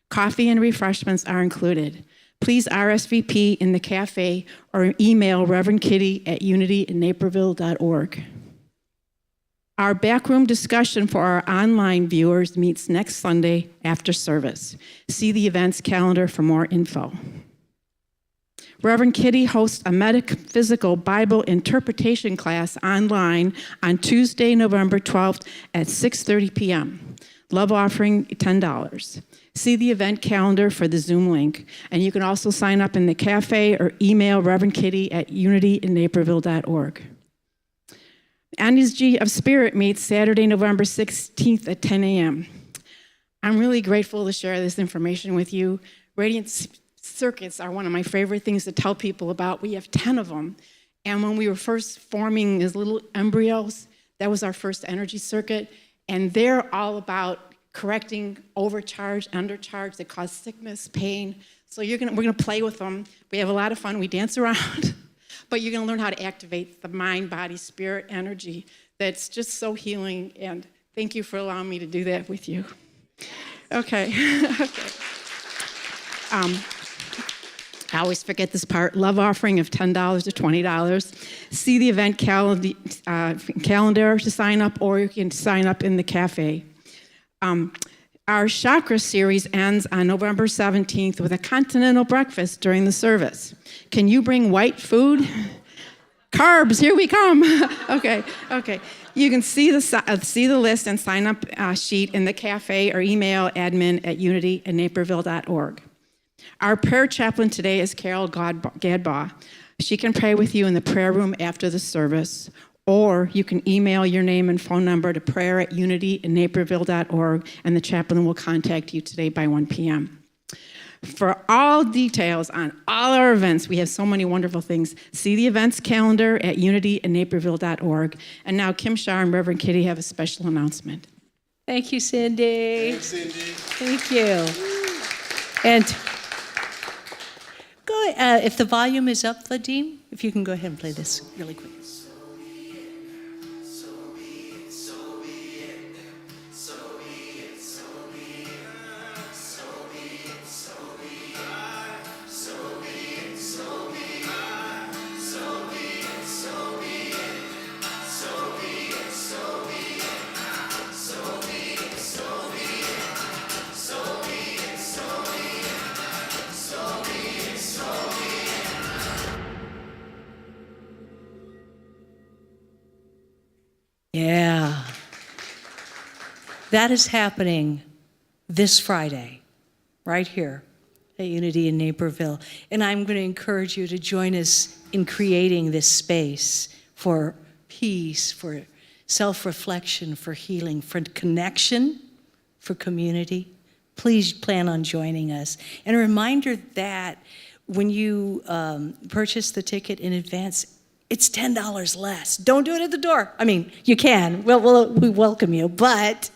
Coffee and refreshments are included. Please RSVP in the cafe or email Reverend Kity at unityandnaperville.org. Our backroom discussion for our online viewers meets next Sunday after service. See the events calendar for more info. Reverend Kity hosts a metaphysical Bible interpretation class online on Tuesday, November 12th at 6:30 p.m. Love offering $10. See the event calendar for the Zoom link, and you can also sign up in the cafe or email Reverend Kity at unityandnaperville.org. Energy of Spirit meets Saturday, November 16th at 10 a.m. I'm really grateful to share this information with you. Radiant circuits are one of my favorite things to tell people about. We have 10 of them. And when we were first forming as little embryos, that was our first energy circuit. And they're all about correcting overcharge, undercharge that cause sickness, pain. So we're gonna play with them. We have a lot of fun. We dance around. But you're gonna learn how to activate the mind, body, spirit energy that's just so healing. And thank you for allowing me to do that with you. Okay. Okay. I always forget this part. Love offering of $10 to $20. See the event calendar to sign up, or you can sign up in the cafe. Our chakra series ends on November 17th with a continental breakfast during the service. Can you bring white food? Carbs, here we come. Okay. You can see the list and sign up sheet in the cafe or email admin at unityandnaperville.org. Our prayer chaplain today is Carol Gadbaugh. She can pray with you in the prayer room after the service, or you can email your name and phone number to prayer@unityandnaperville.org, and the chaplain will contact you today by 1 p.m. For all details on all our events, we have so many wonderful things. See the events calendar at unityandnaperville.org. And now Kim-Char and Reverend Kity have a special announcement. Thank you, Cindy. Thanks, Cindy. Thank you. And go if the volume is up, Vadim, if you can go ahead and play this really quick. Yeah. That is happening this Friday, right here at Unity in Naperville. And I'm going to encourage you to join us in creating this space for peace, for self-reflection, for healing, for connection, for community. Please plan on joining us. And a reminder that when you purchase the ticket in advance, it's $10 less. Don't do it at the door. I mean, you can. We welcome you. But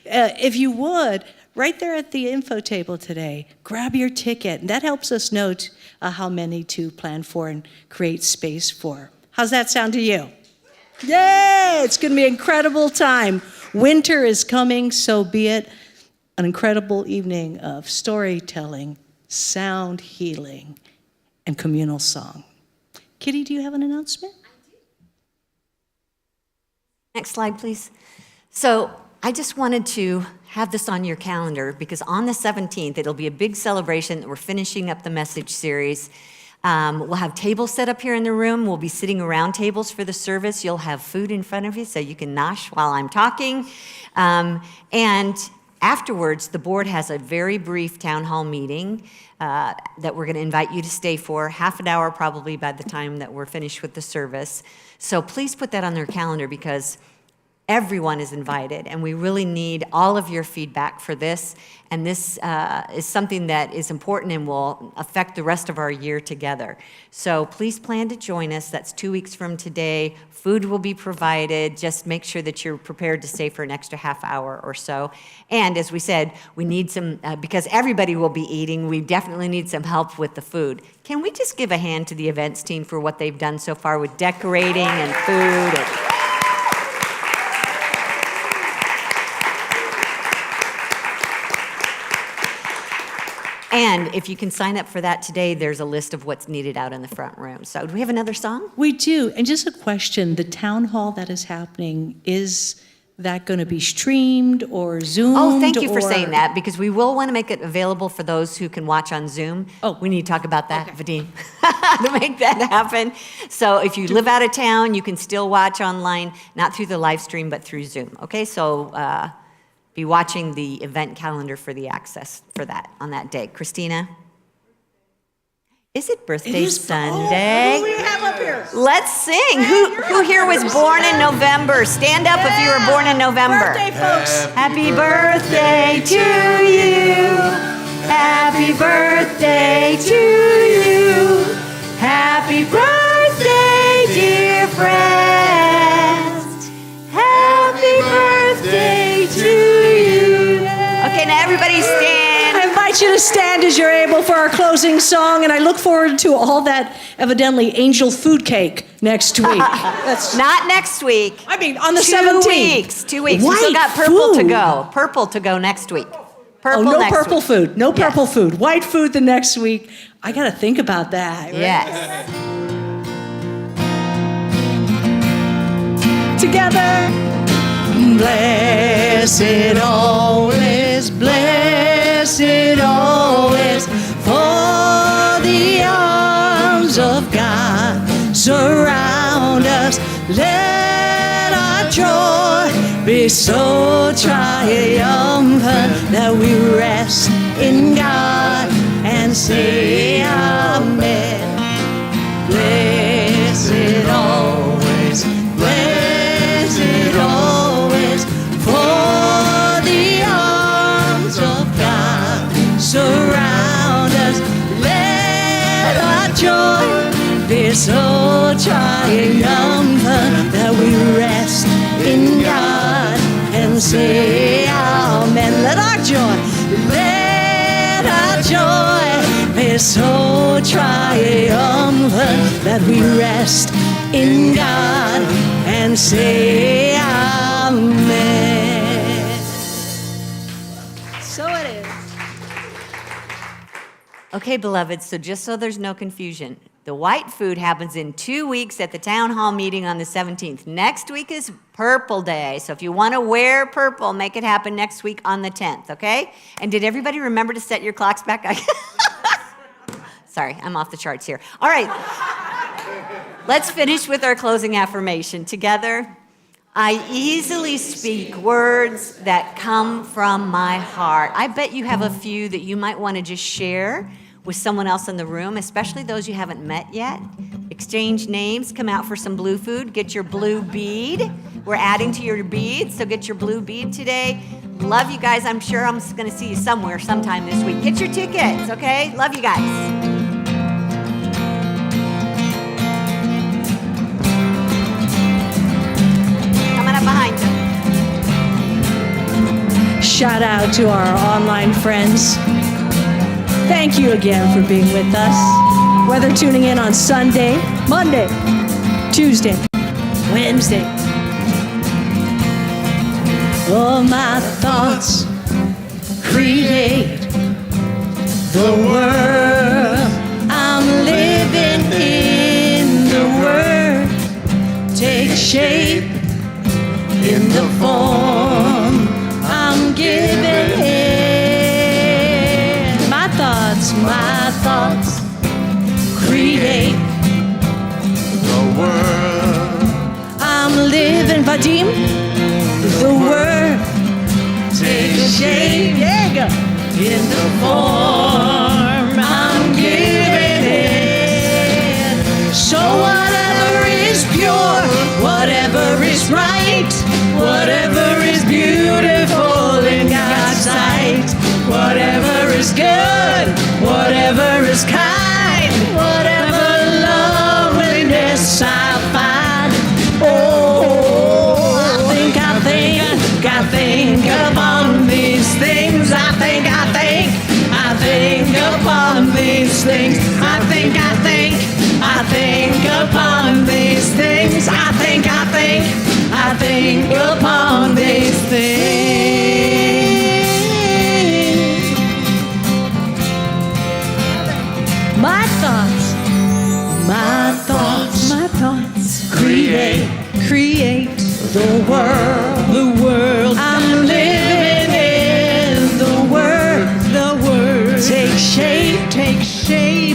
if you would, right there at the info table today. Grab your ticket. And that helps us know how many to plan for and create space for. How's that sound to you? Yay! It's going to be an incredible time. Winter is coming, so be it. An incredible evening of storytelling, sound healing, and communal song. Kity, do you have an announcement? Next slide, please. So I just wanted to have this on your calendar because on the 17th, it'll be a big celebration that we're finishing up the message series. We'll have tables set up here in the room. We'll be sitting around tables for the service. You'll have food in front of you so you can nosh while I'm talking. And afterwards, the board has a very brief town hall meeting that we're going to invite you to stay for, half an hour probably by the time that we're finished with the service. So please put that on their calendar because everyone is invited, and we really need all of your feedback for this. And this is something that is important and will affect the rest of our year together. So please plan to join us. That's 2 weeks from today. Food will be provided. Just make sure that you're prepared to stay for an extra half hour or so. And as we said, we need some, because everybody will be eating, we definitely need some help with the food. Can we just give a hand to the events team for what they've done so far with decorating and food? And if you can sign up for that today, there's a list of what's needed out in the front room. So do we have another song? We do. And just a question, the town hall that is happening, is that going to be streamed or Zoomed? Oh, thank you for saying that, because we will want to make it available for those who can watch on Zoom. Oh. We need to talk about that, Okay. Vadim, to make that happen. So if you live out of town, you can still watch online, not through the live stream, but through Zoom. Okay, so be watching the event calendar for the access for that on that day. Christina? Is it birthday Sunday? Who do we have up here? Let's sing. Who here was born in November? Stand up if you were born in November. Birthday, folks. Happy birthday to you. Happy birthday to you. Happy birthday, dear friends. Happy birthday to you. Okay, now everybody stand. I invite you to stand as you're able for our closing song, and I look forward to all that evidently angel food cake next week. That's Not next week. I mean, on the 2 17th. weeks. 2 weeks. We White still got purple to food. go. Purple to go next week. Purple Oh, no next purple week. food. No Yes. purple food. White food the next week. I got to think about that. right? Yes. Together. Blessed always, blessed always, for the arms of God surround us. Let our joy be so triumphant that we rest in God and say amen. Blessed always, blessed always, for the arms of God surround us. Let our joy be so triumphant that we rest in God and say amen. Let our joy be so triumphant that we rest in God and say amen. So it is. Okay, beloved, so just so there's no confusion, the white food happens in 2 weeks at the town hall meeting on the 17th. Next week is Purple Day, so if you want to wear purple, make it happen next week on the 10th, okay? And did everybody remember to set your clocks back? Sorry, I'm off the charts here. All right, let's finish with our closing affirmation together. I easily speak words that come from my heart. I bet you have a few that you might want to just share with someone else in the room, especially those you haven't met yet. Exchange names, come out for some blue food, get your blue bead. We're adding to your beads, so get your blue bead today. Love you guys. I'm sure I'm going to see you somewhere sometime this week. Get your tickets, okay? Love you guys. Coming up behind you. shout out to our online friends. Thank you again for being with us. Whether tuning in on Sunday, Monday, Tuesday, Wednesday. All my thoughts create the world. I'm living in the world. Take shape in the form I'm giving it. My thoughts create The world. I'm living, Vadim, the word take shape, yeah, in the form I'm giving it. So whatever is pure, whatever is right, whatever is beautiful in God's sight, whatever is good, whatever is kind, whatever loveliness I find. Oh, I think upon these things. I think upon these things. I think upon these things. I think upon these things. My thoughts create the world. I'm living in the world. Take shape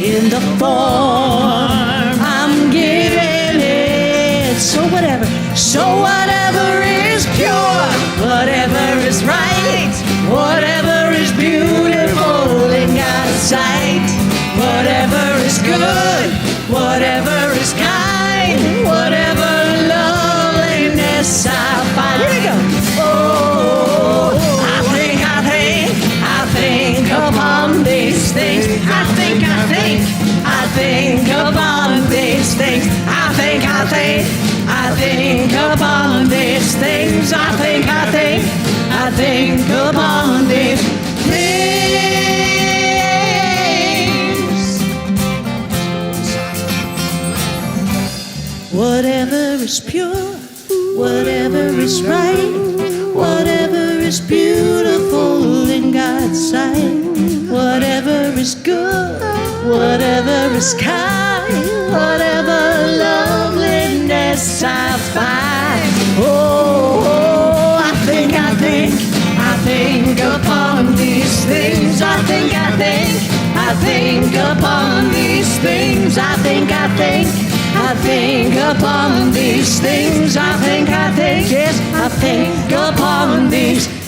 in the form I'm giving it. So whatever is pure, whatever is right, whatever is beautiful in God's sight, whatever is good, whatever is kind, whatever loveliness I find. Here we go. Oh, I think upon these things. I think upon these things. I think upon these things. I think upon these things. Whatever is pure, whatever is right, whatever is beautiful in God's sight, whatever is good, whatever is kind, whatever loveliness I find. Oh, I think upon these things. I think upon these things. I think upon these things. I think, yes, I think upon these things.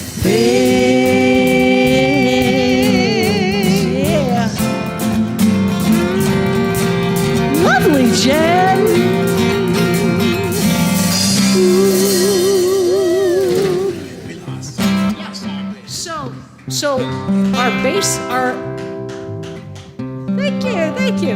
Yeah. Lovely, Jen. So our bass, thank you.